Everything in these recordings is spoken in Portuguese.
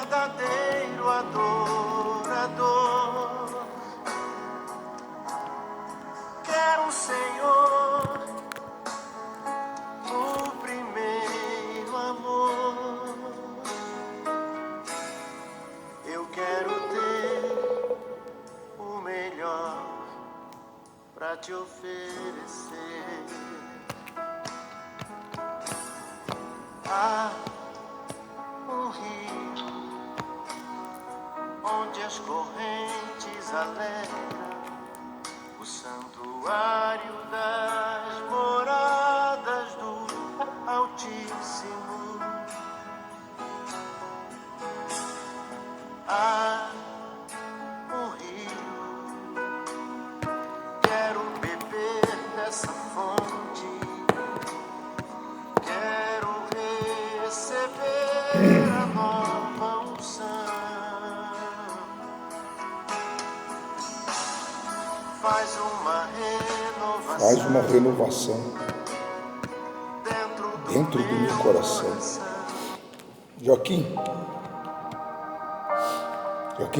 verdadeiro adorador. Quero, Senhor, o primeiro amor. Eu quero ter o melhor pra te oferecer. Há um rio onde as correntes alegram, o santuário das moradas do Altíssimo. Há um rio, quero beber dessa fonte, quero receber a nova unção. Faz uma renovação dentro do meu coração. Joaquim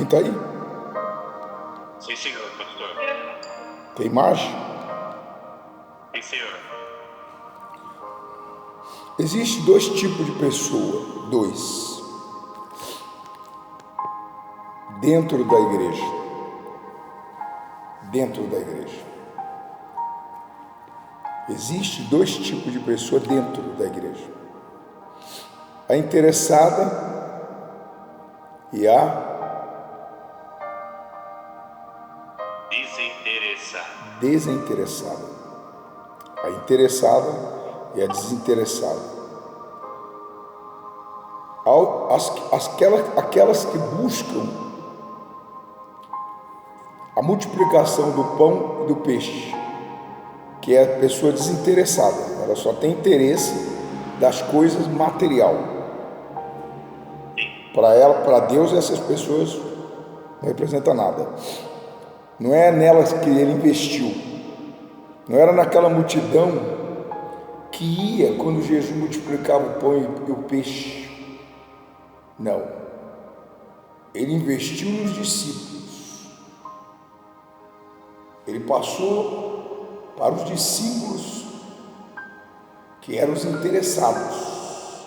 tá aí? Sim, senhor, pastor. Tem imagem? Sim, senhor. Existem dois tipos de pessoa, dentro da igreja. Existem dois tipos de pessoa dentro da igreja: a interessada e a desinteressada. A interessada e a desinteressada. Aquelas que buscam a multiplicação do pão e do peixe, que é a pessoa desinteressada. Ela só tem interesse das coisas material. Para ela, para Deus, essas pessoas não representam nada. Não é nelas que ele investiu. Não era naquela multidão que ia quando Jesus multiplicava o pão e o peixe. Não. Ele investiu nos discípulos. Ele passou para os discípulos que eram os interessados,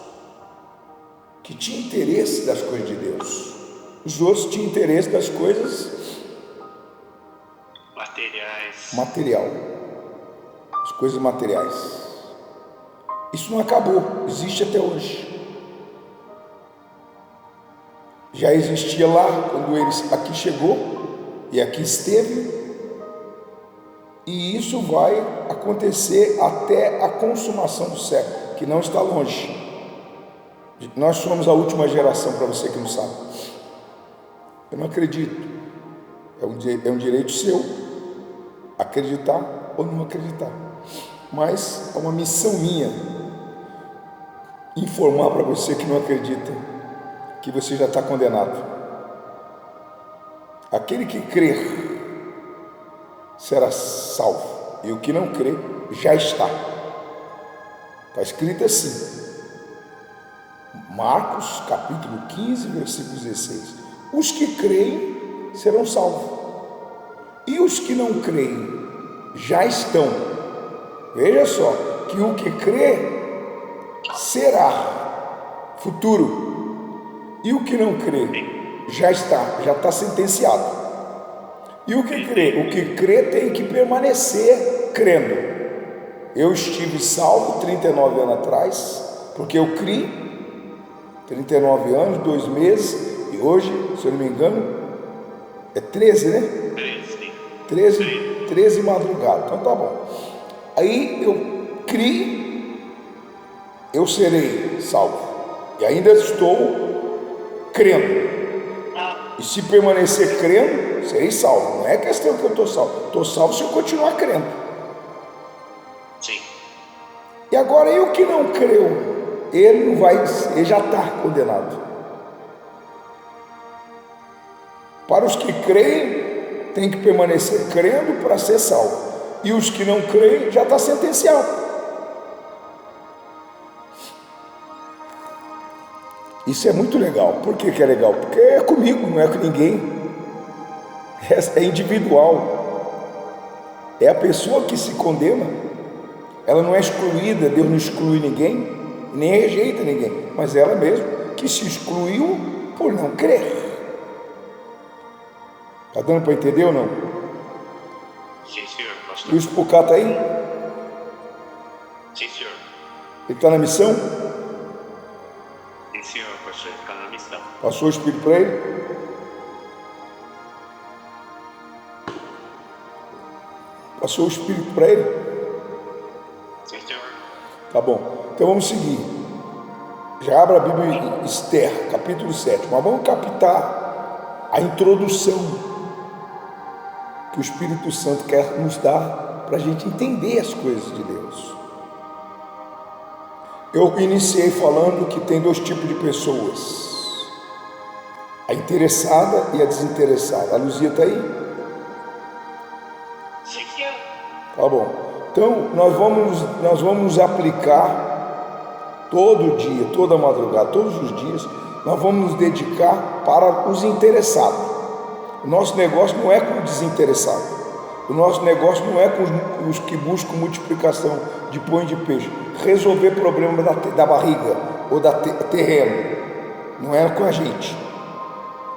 que tinham interesse das coisas de Deus. Os outros tinham interesse das coisas as coisas materiais. Isso não acabou, existe até hoje. Já existia lá quando ele aqui chegou e aqui esteve, e isso vai acontecer até a consumação do século, que não está longe. Nós somos a última geração, para você que não sabe. Eu não acredito. É um direito seu acreditar ou não acreditar, mas é uma missão minha informar para você que não acredita que você já está condenado. Aquele que crer será salvo, e o que não crer já está. Está escrito assim, Marcos capítulo 15, versículo 16: os que creem serão salvos, e os que não creem já estão. Veja só, que o que crê será futuro, e o que não crê já está sentenciado. E o que crê tem que permanecer crendo. Eu estive salvo 39 anos atrás, porque eu criei 39 anos, 2 meses, e hoje, se eu não me engano, é 13, né? 13 madrugada, então tá bom. Aí eu criei, eu serei salvo, e ainda estou crendo. E se permanecer crendo, serei salvo. Não é questão que eu estou salvo se eu continuar crendo. Sim. E agora, e o que não creu? Ele já está condenado. Para os que creem, tem que permanecer crendo para ser salvo. E os que não creem, já está sentenciado. Isso é muito legal. Por que é legal? Porque é comigo, não é com ninguém. É individual. É a pessoa que se condena. Ela não é excluída, Deus não exclui ninguém, nem rejeita ninguém, mas ela mesma que se excluiu por não crer. Está dando para entender ou não? Sim, senhor, pastor. E o Spocá está aí? Sim, senhor. Ele está na missão? Sim, senhor, pastor. Ele está na missão. Passou o Espírito para ele? Passou o Espírito para ele? Sim, senhor. Tá bom. Então vamos seguir. Já abra a Bíblia em Esther, capítulo 7. Mas vamos captar a introdução que o Espírito Santo quer nos dar para a gente entender as coisas de Deus. Eu iniciei falando que tem dois tipos de pessoas: a interessada e a desinteressada. A Luzia está aí? Sim, senhor. Tá bom. Então nós vamos nos aplicar todo dia, toda madrugada, todos os dias. Nós vamos nos dedicar para os interessados. O nosso negócio não é com o desinteressado. O nosso negócio não é com os que buscam multiplicação de pão e de peixe. Resolver problema da barriga ou da terreno. Não é com a gente.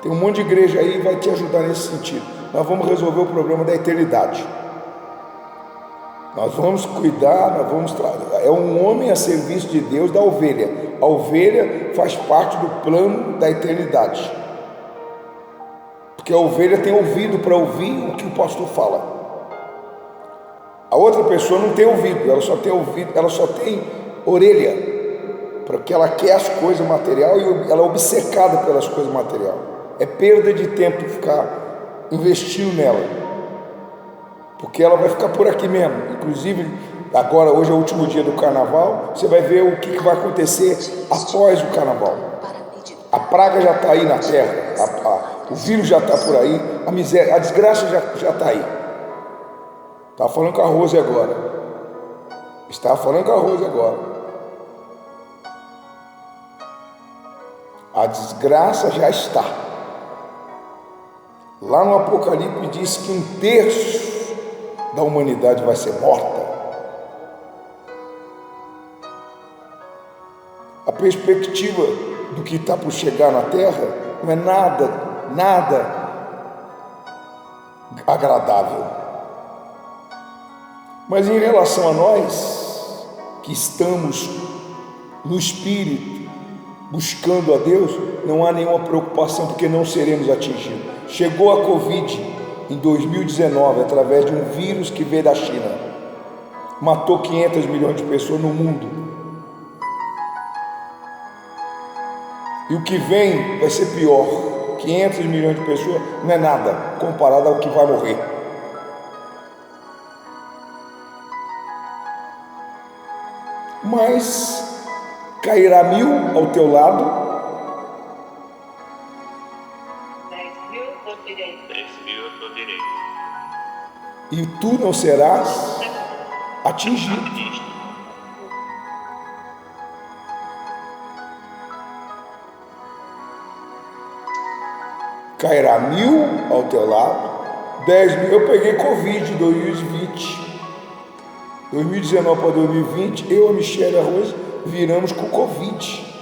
Tem um monte de igreja aí que vai te ajudar nesse sentido. Nós vamos resolver o problema da eternidade. Nós vamos cuidar, é um homem a serviço de Deus da ovelha. A ovelha faz parte do plano da eternidade. Porque a ovelha tem ouvido para ouvir o que o pastor fala. A outra pessoa não tem ouvido, ela só tem orelha, porque ela quer as coisas materiais e ela é obcecada pelas coisas materiais. É perda de tempo ficar investindo nela, porque ela vai ficar por aqui mesmo. Inclusive, agora, hoje é o último dia do carnaval, você vai ver o que vai acontecer após o carnaval. A praga já está aí na terra, o vírus já está por aí, a miséria, a desgraça já está aí. Estava falando com a Rose agora. A desgraça já está. Lá no Apocalipse diz que 1/3 da humanidade vai ser morta. A perspectiva do que está por chegar na Terra não é nada agradável. Mas em relação a nós, que estamos no Espírito, buscando a Deus, não há nenhuma preocupação, porque não seremos atingidos. Chegou a Covid em 2019, através de um vírus que veio da China. Matou 500 milhões de pessoas no mundo. E o que vem vai ser pior. 500 milhões de pessoas não é nada comparado ao que vai morrer. Mas cairá 1000 ao teu lado, 10.000 ao direito. 10.000 ao direito. e tu não serás atingido. Cairá 1000 ao teu lado, 10.000. Eu peguei Covid em 2020. 2019 para 2020, eu, a Michelle e a Rose viramos com Covid.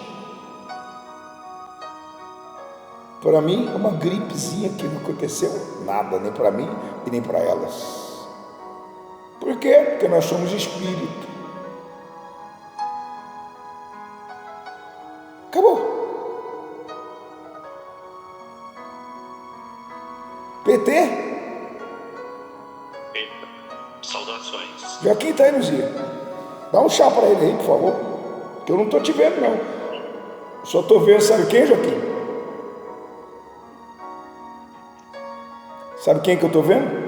Para mim, uma gripezinha que não aconteceu nada, nem para mim e nem para elas. Por quê? Porque nós somos espírito. Acabou. PT? Saudações. Joaquim está aí, Luzia. Dá um chá para ele aí, por favor. Que eu não estou te vendo, não. Só estou vendo, sabe quem, Joaquim? Sabe quem que eu estou vendo?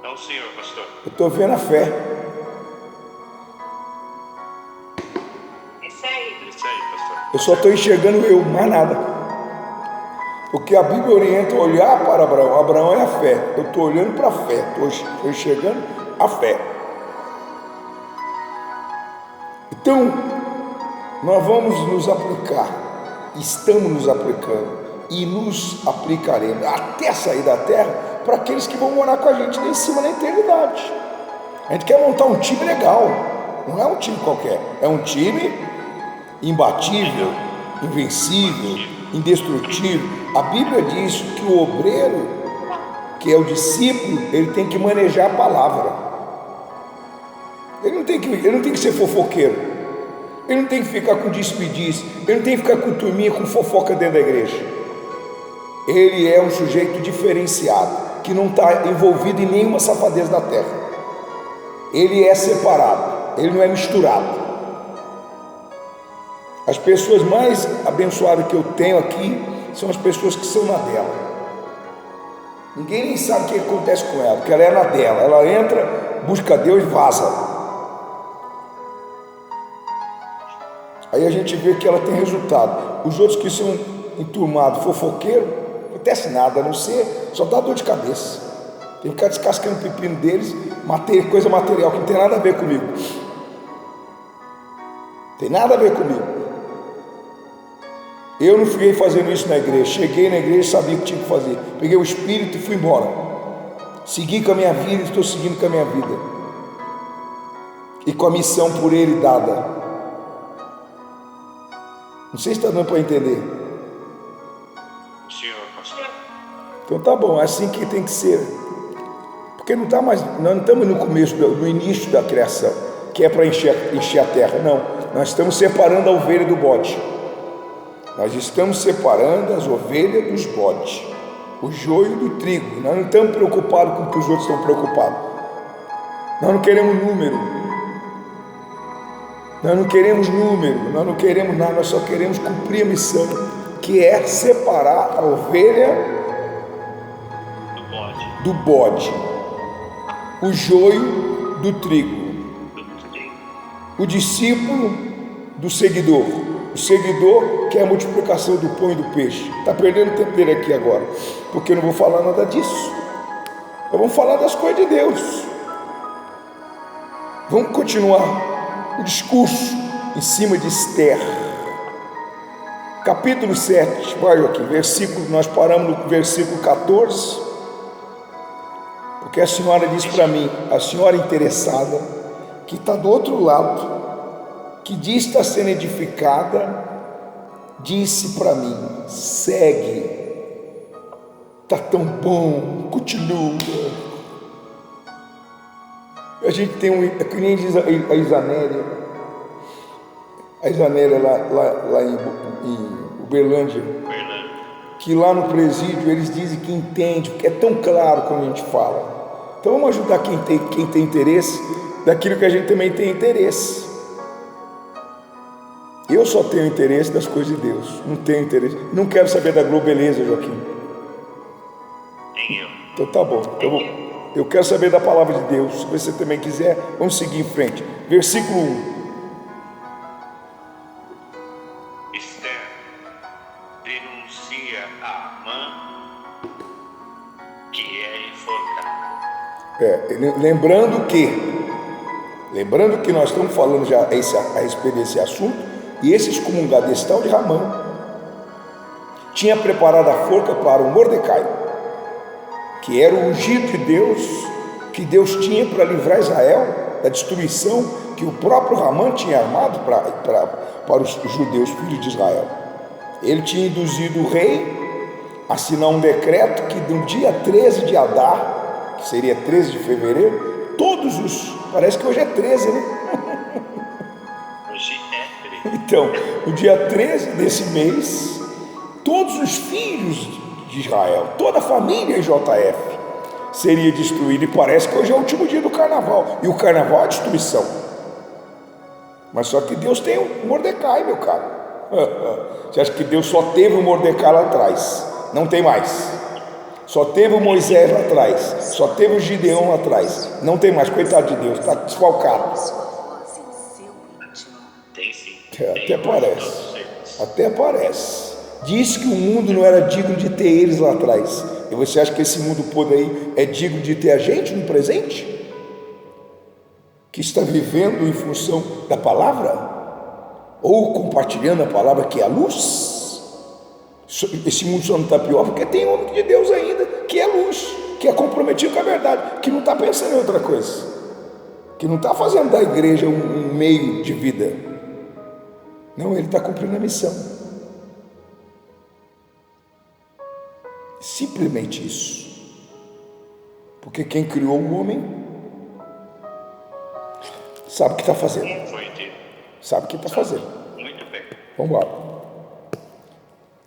Não, senhor, pastor. Eu estou vendo a fé. Isso aí, pastor. Eu só estou enxergando eu, mais nada. Porque a Bíblia orienta a olhar para Abraão. Abraão é a fé. Eu estou olhando para a fé. Estou enxergando a fé. Então, nós vamos nos aplicar, estamos nos aplicando e nos aplicaremos até sair da terra para aqueles que vão morar com a gente lá em cima na eternidade. A gente quer montar um time legal, não é um time qualquer, é um time imbatível, invencível, indestrutível. A Bíblia diz que o obreiro, que é o discípulo, ele tem que manejar a palavra. Ele não tem que ser fofoqueiro, ele não tem que ficar com despediço, ele não tem que ficar com turminha, com fofoca dentro da igreja. Ele é um sujeito diferenciado, que não está envolvido em nenhuma safadeza da terra. Ele é separado, ele não é misturado. As pessoas mais abençoadas que eu tenho aqui são as pessoas que são na dela. Ninguém nem sabe o que acontece com ela, porque ela é na dela. Ela entra, busca Deus e vaza. Aí a gente vê que ela tem resultado. Os outros que são enturmados, fofoqueiros, não acontece nada, a não ser, só dá dor de cabeça. Tem que ficar descascando o pepino deles, coisa material, que não tem nada a ver comigo. Tem nada a ver comigo. Eu não fiquei fazendo isso na igreja. Cheguei na igreja e sabia o que tinha que fazer. Peguei o Espírito e fui embora. Segui com a minha vida e estou seguindo com a minha vida. E com a missão por Ele dada. Não sei se está dando para entender. Senhor, pastor. Então tá bom, é assim que tem que ser. Porque não está mais, nós não estamos no começo, no início da criação, que é para encher a terra. Não, nós estamos separando a ovelha do bode. Nós estamos separando as ovelhas dos bodes, o joio do trigo. Nós não estamos preocupados com o que os outros estão preocupados. Nós não queremos número. Nós não queremos número, nós não queremos nada, nós só queremos cumprir a missão, que é separar a ovelha do bode, o joio do trigo, o discípulo do seguidor. O seguidor quer a multiplicação do pão e do peixe. Está perdendo tempo dele aqui agora, porque eu não vou falar nada disso. Nós vamos falar das coisas de Deus. Vamos continuar o discurso em cima de Esther. Capítulo 7, vai aqui, versículo, nós paramos no versículo 14, porque a senhora disse para mim, a senhora interessada, que está do outro lado, que diz estar sendo edificada, disse para mim, segue, está tão bom, continua. A gente tem que nem diz a Isanélia lá em Uberlândia, que lá no presídio eles dizem que entende, porque é tão claro quando a gente fala. Então vamos ajudar quem tem interesse daquilo que a gente também tem interesse. Eu só tenho interesse das coisas de Deus, não tenho interesse, não quero saber da globeleza, Joaquim. Então tá bom, eu quero saber da palavra de Deus. Se você também quiser, vamos seguir em frente. Versículo 1. Esther denuncia a Amã, que é enforcado. Lembrando que nós estamos falando já a respeito desse assunto, e esse excomungado, esse tal de Ramã, tinha preparado a forca para o Mordecai, que era o ungido de Deus, que Deus tinha para livrar Israel da destruição que o próprio Ramã tinha armado para os judeus, filhos de Israel. Ele tinha induzido o rei a assinar um decreto que no dia 13 de Adar, que seria 13 de fevereiro, parece que hoje é 13, né? Hoje é 13. Então, no dia 13 desse mês, todos os filhos de Israel, toda a família JF seria destruída, e parece que hoje é o último dia do carnaval, e o carnaval é a destruição. Mas só que Deus tem o Mordecai, meu caro. Você acha que Deus só teve o Mordecai lá atrás? Não tem mais. Só teve o Moisés lá atrás, só teve o Gideão lá atrás, não tem mais. Coitado de Deus, está desfalcado. Tem sim. Até parece. Disse que o mundo não era digno de ter eles lá atrás. E você acha que esse mundo podre aí é digno de ter a gente no presente? Que está vivendo em função da palavra? ou compartilhando a palavra que é a luz. Esse mundo só não está pior porque tem homem de Deus ainda, que é luz, que é comprometido com a verdade, que não está pensando em outra coisa, que não está fazendo da igreja um meio de vida. Não, ele está cumprindo a missão. Simplesmente isso. Porque quem criou o homem sabe o que está fazendo. Sabe o que está fazendo. Muito bem. Vamos lá.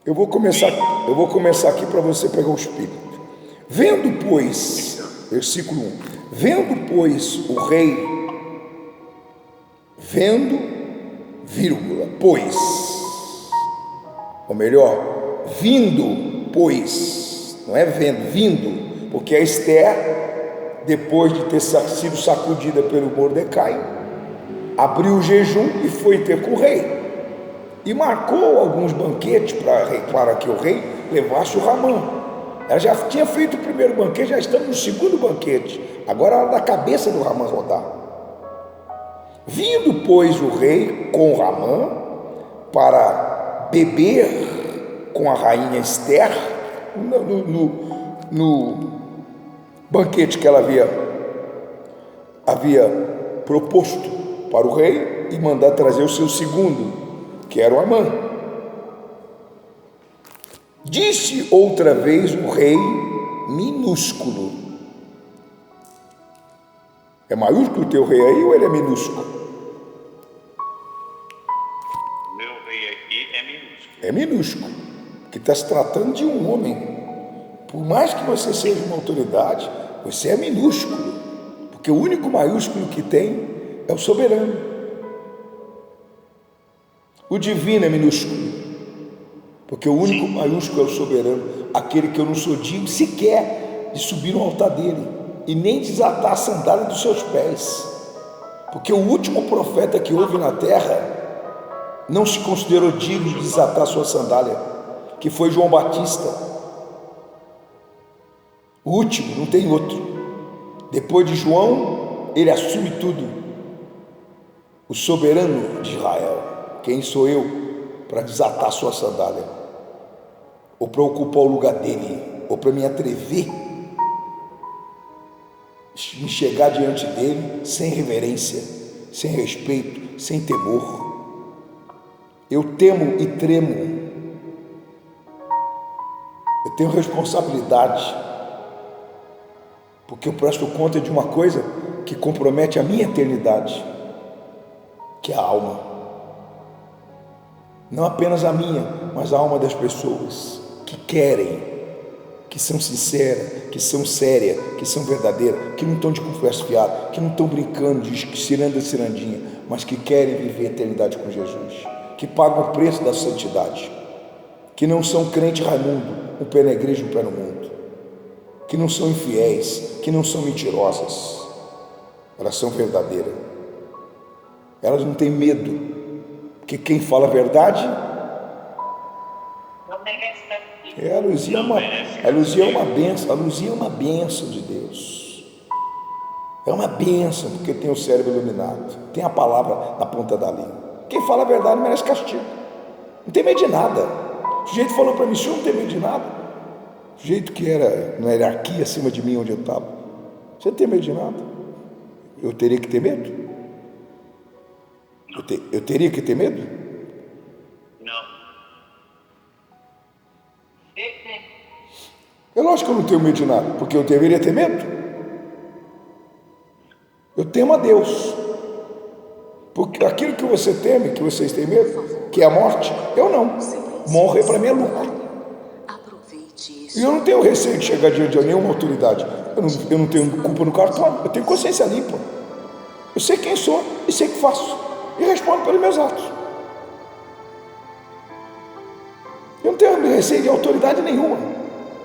Eu vou começar aqui para você pegar o espírito. Vendo, pois, versículo 1. Vendo, pois, o rei, vendo, vírgula, pois, ou melhor, vindo, pois, não é vendo, vindo, porque a Esther, depois de ter sido sacudida pelo Mordecai, abriu o jejum e foi ter com o rei, e marcou alguns banquetes para que o rei levasse o Ramã. Ela já tinha feito o primeiro banquete, já estamos no segundo banquete, agora ela dá a cabeça do Ramã rodar. Vindo, pois, o rei com Ramã para beber com a rainha Esther no banquete que ela havia proposto para o rei e mandar trazer o seu segundo, que era o Amã. Disse outra vez o rei minúsculo. É maiúsculo o teu rei aí ou ele é minúsculo? Meu rei aqui é minúsculo. É minúsculo, que está se tratando de um homem. Por mais que você seja uma autoridade, você é minúsculo, porque o único maiúsculo que tem é o soberano. O divino é minúsculo, porque o único maiúsculo é o soberano, aquele que eu não sou digno sequer de subir no altar dele e nem desatar a sandália dos seus pés, porque o último profeta que houve na terra não se considerou digno de desatar a sua sandália, que foi João Batista. O último, não tem outro. Depois de João, ele assume tudo. O soberano de Israel. Quem sou eu para desatar a sua sandália? Ou para ocupar o lugar dele? Ou para me atrever? Me chegar diante dele sem reverência, sem respeito, sem temor. Eu temo e tremo. Eu tenho responsabilidade, porque eu presto conta de uma coisa que compromete a minha eternidade, que é a alma. Não apenas a minha, mas a alma das pessoas que querem, que são sinceras, que são sérias, que são verdadeiras, que não estão de conversa fiada, que não estão brincando de ciranda cirandinha, mas que querem viver a eternidade com Jesus, que pagam o preço da santidade, que não são crente Raimundo, um pé na igreja e um pé no mundo, que não são infiéis, que não são mentirosas, elas são verdadeiras, elas não têm medo, porque quem fala a verdade, a Luzia é uma benção, a Luzia é uma benção de Deus, é uma benção, porque tem o cérebro iluminado, tem a palavra na ponta da língua. Quem fala a verdade merece castigo, não tem medo de nada. O sujeito falou para mim: o senhor não tem medo de nada? O sujeito que era na hierarquia acima de mim onde eu estava: você não tem medo de nada? Eu teria que ter medo? Eu teria que ter medo? Não. É lógico que eu não tenho medo de nada, porque eu deveria ter medo. Eu temo a Deus, porque aquilo que você teme, que vocês têm medo, que é a morte, eu não. Morrer para mim é lucro. E eu não tenho receio de chegar diante de nenhuma autoridade. Eu não tenho culpa no cartório, eu tenho consciência limpa. Eu sei quem sou e sei o que faço, e respondo pelos meus atos. Eu não tenho receio de autoridade nenhuma.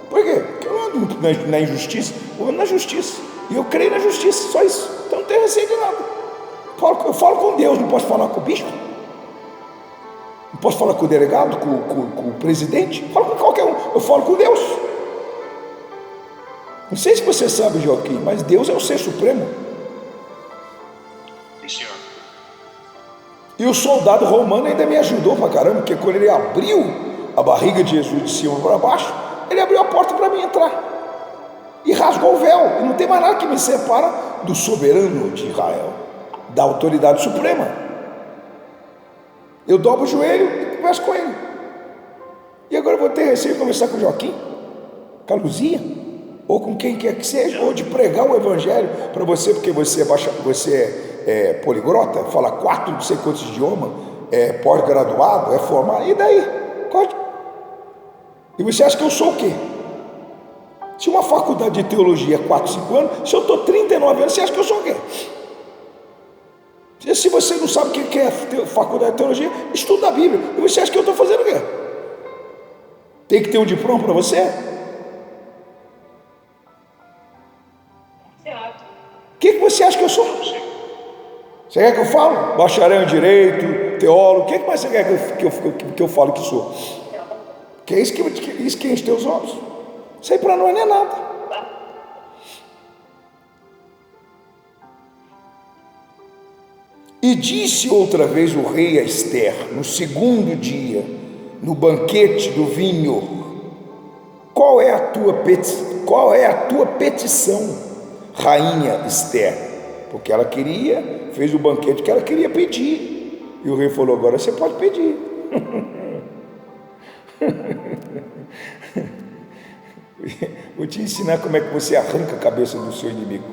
Por quê? Porque eu não ando na injustiça, eu ando na justiça, e eu creio na justiça, só isso. Então não tenho receio de nada. Eu falo com Deus, não posso falar com o bispo, não posso falar com o delegado, com o presidente, falo com qualquer um, eu falo com Deus. Não sei se você sabe, Joaquim, mas Deus é o ser supremo. Sim, senhor. E o soldado romano ainda me ajudou pra caramba, porque quando ele abriu a barriga de Jesus de cima para baixo, ele abriu a porta para mim entrar. E rasgou o véu. E não tem mais nada que me separa do soberano de Israel, da autoridade suprema. Eu dobro o joelho e converso com ele. E agora eu vou ter receio de conversar com o Joaquim, com a Luzia, ou com quem quer que seja, ou de pregar o evangelho para você, porque você é poliglota, fala 4 não sei quantos idiomas, é pós-graduado, é formado, e daí? E você acha que eu sou o quê? Se uma faculdade de teologia é 4, 5 anos, se eu estou 39 anos, você acha que eu sou o quê? Se você não sabe o que é faculdade de teologia, estuda a Bíblia. E você acha que eu estou fazendo o quê? Tem que ter um diploma para você? O que você acha que eu sou? Você quer que eu falo? Bacharel em Direito, teólogo, o que mais você quer que eu fale que sou? Que é isso que enche teus olhos. Isso aí para nós não é nada. E disse outra vez o rei a Esther, no segundo dia, no banquete do vinho: qual é a tua petição, rainha Esther? Porque ela fez o banquete que ela queria pedir. E o rei falou: agora você pode pedir. Vou te ensinar como é que você arranca a cabeça do seu inimigo.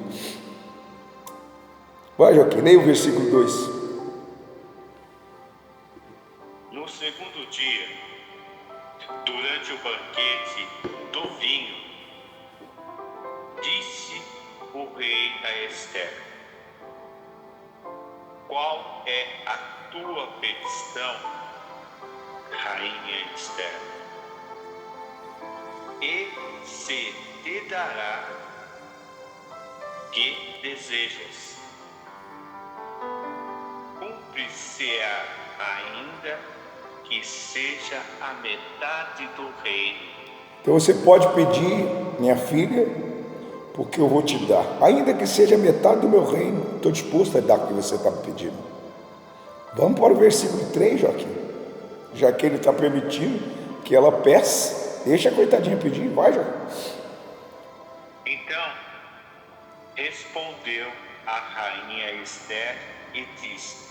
Vai, Joaquim, leia o versículo 2. No segundo dia, durante o banquete do vinho, disse o rei a Esther: qual é a tua petição, rainha Esther? E se te dará que desejas. Cumpre-se-á ainda que seja a metade do reino. Então você pode pedir, minha filha, porque eu vou te dar, ainda que seja metade do meu reino. Estou disposto a dar o que você está me pedindo. Vamos para o versículo 3, Joaquim. Já que ele está permitindo que ela peça, deixa a coitadinha pedir, vai, Joaquim. Então respondeu a rainha Esther e disse: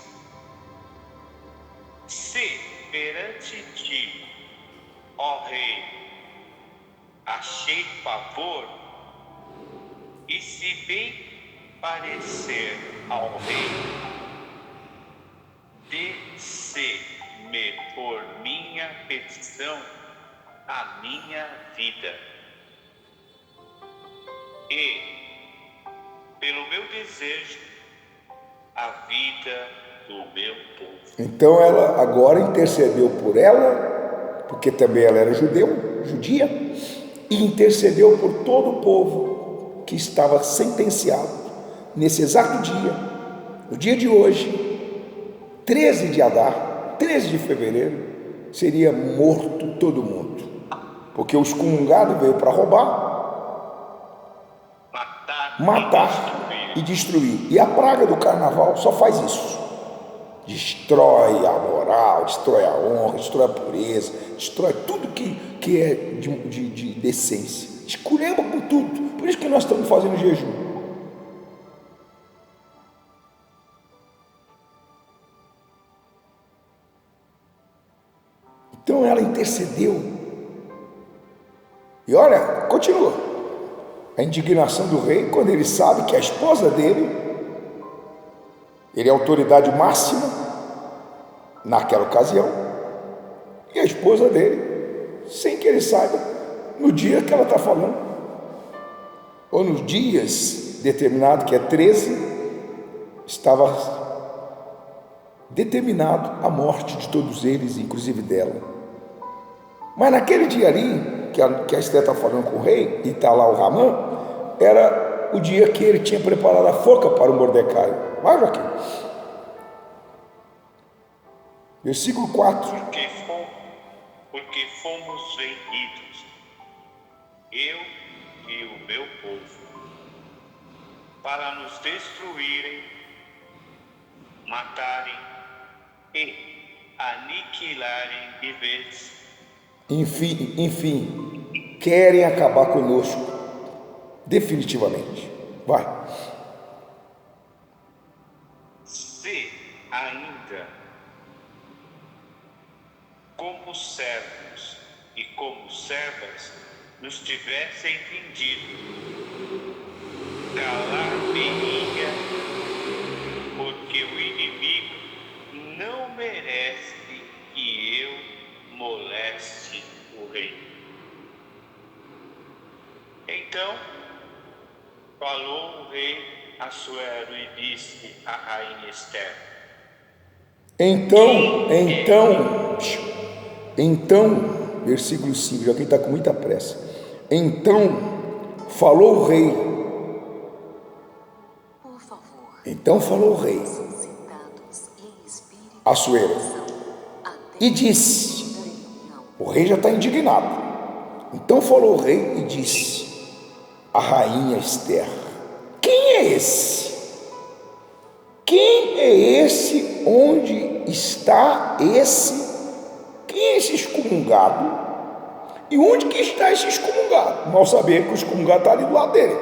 se perante ti, ó rei, achei favor, e se bem parecer ao rei, dê-se-me por minha petição a minha vida, e pelo meu desejo a vida do meu povo. Então ela agora intercedeu por ela, porque também ela era judia, e intercedeu por todo o povo que estava sentenciado nesse exato dia, no dia de hoje, 13 de Adar, 13 de fevereiro, seria morto todo mundo, porque o excomungados veio para roubar, matar e destruir. E a praga do carnaval só faz isso: destrói a moral, destrói a honra, destrói a pureza, destrói tudo que é de decência, esculhamba com tudo. Por isso que nós estamos fazendo jejum. Então ela intercedeu. E olha, continua a indignação do rei quando ele sabe que a esposa dele, ele é a autoridade máxima naquela ocasião, e a esposa dele, sem que ele saiba, no dia que ela está falando, ou nos dias determinados, que é 13, estava determinado a morte de todos eles, inclusive dela. Mas naquele dia ali, que a Esther está falando com o rei, e está lá o Ramã, era o dia que ele tinha preparado a forca para o Mordecai. Vai, Joaquim. Versículo 4. Porque fomos vendidos, eu e o meu povo, para nos destruírem, matarem e aniquilarem de vez. Enfim, querem acabar conosco, definitivamente. Vai. Se ainda, como servos e como servas, nos tivessem vendido, calar-me-ia, porque o inimigo não merece que eu moleste o rei. Então falou o rei Assuero e disse à rainha Esther: Então, versículo 5, já quem está com muita pressa. Então falou o rei. Por favor, Então falou o rei são sentados em espírito Assuero até e disse: não. o rei já está indignado. Então falou o rei e disse à rainha Esther: quem é esse? Quem é esse? Onde está esse? Quem é esse excomungado? E onde que está esse excomungado? Mal saber que o excomungado está ali do lado dele.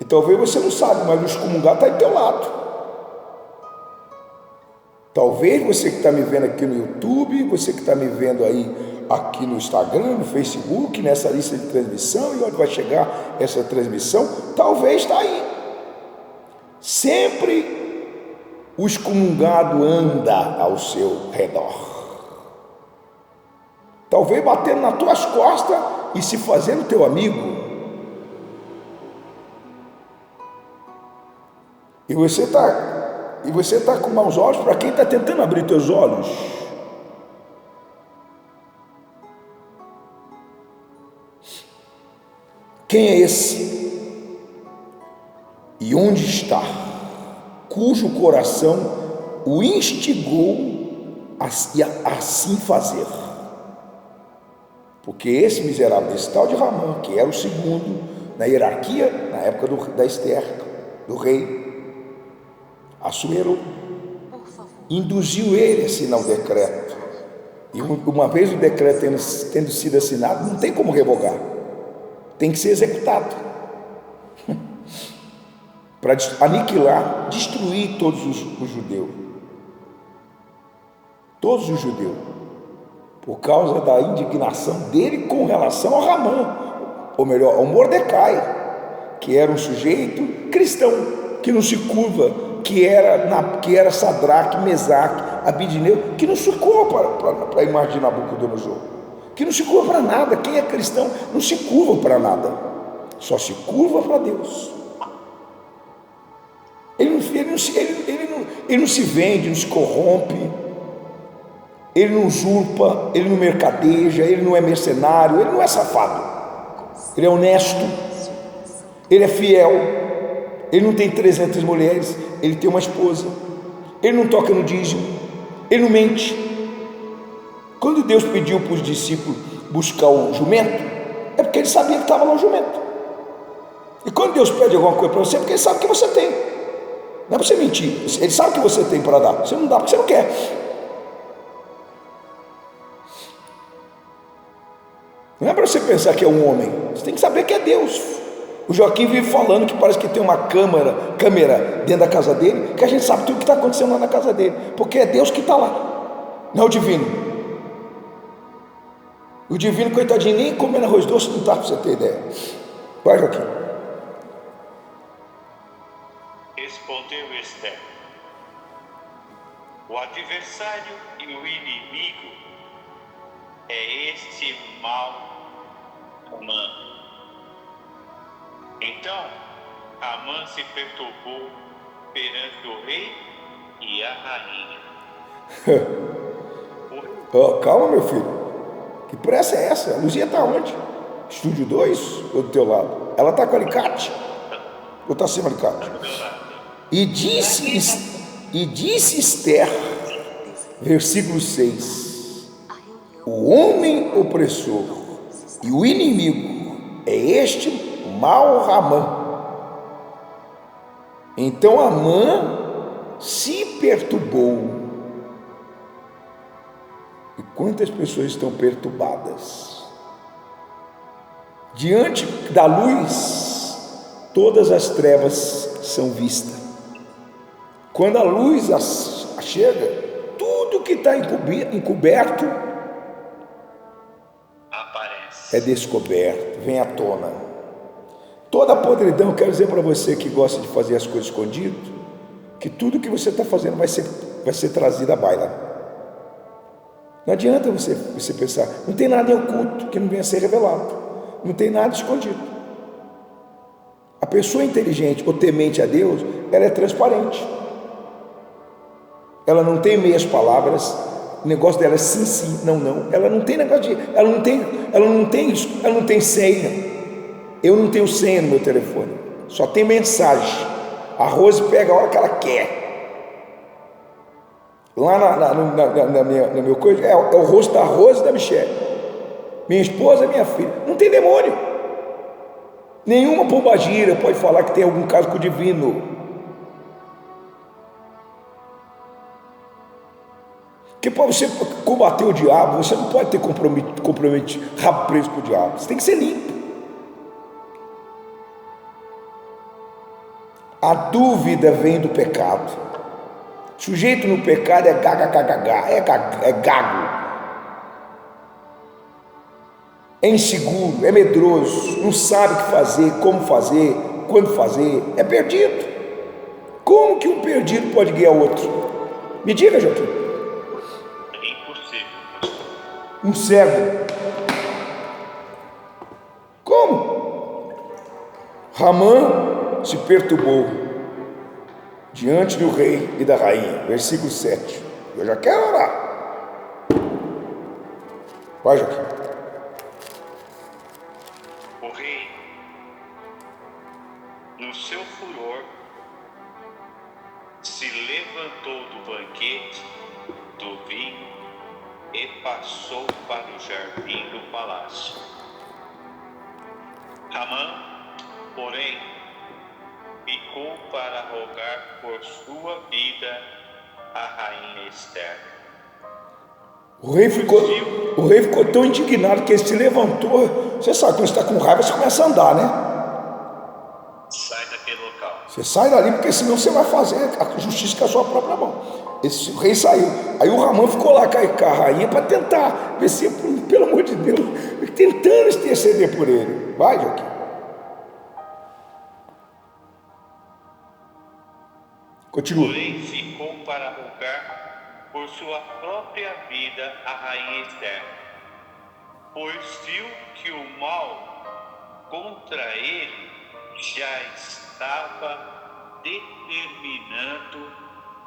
E talvez você não saiba, mas o excomungado está do teu lado. Talvez você que está me vendo aqui no YouTube, você que está me vendo aí aqui no Instagram, no Facebook, nessa lista de transmissão, e onde vai chegar essa transmissão, talvez está aí. Sempre o excomungado anda ao seu redor. Talvez batendo nas tuas costas e se fazendo teu amigo. E você está com maus olhos para quem está tentando abrir teus olhos. Quem é esse? E onde está? Cujo coração o instigou a assim fazer. Porque esse miserável, esse tal de Ramã, que era o segundo na hierarquia, na época da Esther, do rei Assuero, induziu ele a assinar o decreto. E uma vez o decreto tendo sido assinado, não tem como revogar, tem que ser executado para aniquilar, destruir todos os judeus, por causa da indignação dele com relação ao Ramã, ou melhor, ao Mordecai, que era um sujeito cristão, que não se curva, que era Sadraque, Mesaque, Abidineu, que não se curva para a imagem de Nabucodonosor, que não se curva para nada. Quem é cristão não se curva para nada, só se curva para Deus. Ele não se vende, não se corrompe, ele não usurpa, ele não mercadeja, ele não é mercenário, ele não é safado, ele é honesto, ele é fiel, ele não tem 300 mulheres, ele tem uma esposa, ele não toca no dízimo, ele não mente. Quando Deus pediu para os discípulos buscar o jumento, é porque ele sabia que estava lá o jumento. E quando Deus pede alguma coisa para você, é porque ele sabe que você tem. Não é para você mentir, ele sabe que você tem para dar, você não dá porque você não quer. Não é para você pensar que é um homem, você tem que saber que é Deus. O Joaquim vive falando que parece que tem uma câmera dentro da casa dele, que a gente sabe tudo que está acontecendo lá na casa dele, porque é Deus que está lá, não é o divino. O divino, coitadinho, nem comendo arroz doce não está, para você ter ideia. Vai, Joaquim. Respondeu Esther: o adversário e o inimigo é este mau Amã. Então Amã se perturbou perante o rei e a rainha. Oh, calma, meu filho, que pressa é essa? A Luzia está onde? Estúdio 2 ou do teu lado? Ela está com alicate? Ou está sem alicate? E disse Esther, versículo 6, o homem opressor e o inimigo é este mau Ramã. Então Amã se perturbou E quantas pessoas estão perturbadas? Diante da luz, todas as trevas são vistas. Quando a luz chega, tudo que está encoberto aparece. é descoberto, vem à tona. Toda a podridão, eu quero dizer para você que gosta de fazer as coisas escondido, que tudo que você está fazendo vai ser trazido à baila. Não adianta você pensar, não tem nada em oculto que não venha a ser revelado, não tem nada escondido. A pessoa inteligente ou temente a Deus, ela é transparente, ela não tem meias palavras, o negócio dela é sim, sim, não, não. Ela não tem negócio de, ela não tem senha. Eu não tenho senha no meu telefone, só tem mensagem. A Rose pega a hora que ela quer. Lá na minha coisa, é o rosto da Rose e da Michelle. Minha esposa e minha filha. Não tem demônio. Nenhuma pombagira pode falar que tem algum caso com o divino. Porque para você combater o diabo, você não pode ter comprometido rabo preso com o diabo. Você tem que ser limpo. A dúvida vem do pecado. Sujeito no pecado é gago. É inseguro, é medroso, não sabe o que fazer, como fazer, quando fazer, é perdido. Como que um perdido pode guiar outro? Me diga, Joaquim. É impossível. Um cego. Como? Ramã se perturbou diante do rei e da rainha. Versículo 7. Eu já quero orar. Vai, Joaquim. O rei, no seu furor, se levantou do banquete, do vinho, e passou para o jardim do palácio. Ramã, porém, ficou para rogar por sua vida a rainha Esther. O rei ficou tão indignado que ele se levantou. Você sabe, quando você está com raiva, você começa a andar, né? Sai daquele local. Você sai dali, porque senão você vai fazer a justiça com a sua própria mão. O rei saiu. Aí o Ramã ficou lá com a rainha para tentar ver se, pelo amor de Deus, tentando interceder por ele. Vai, Joaquim. Continua. Porém, ficou para rogar por sua própria vida a rainha Esther, pois viu que o mal contra ele já estava determinando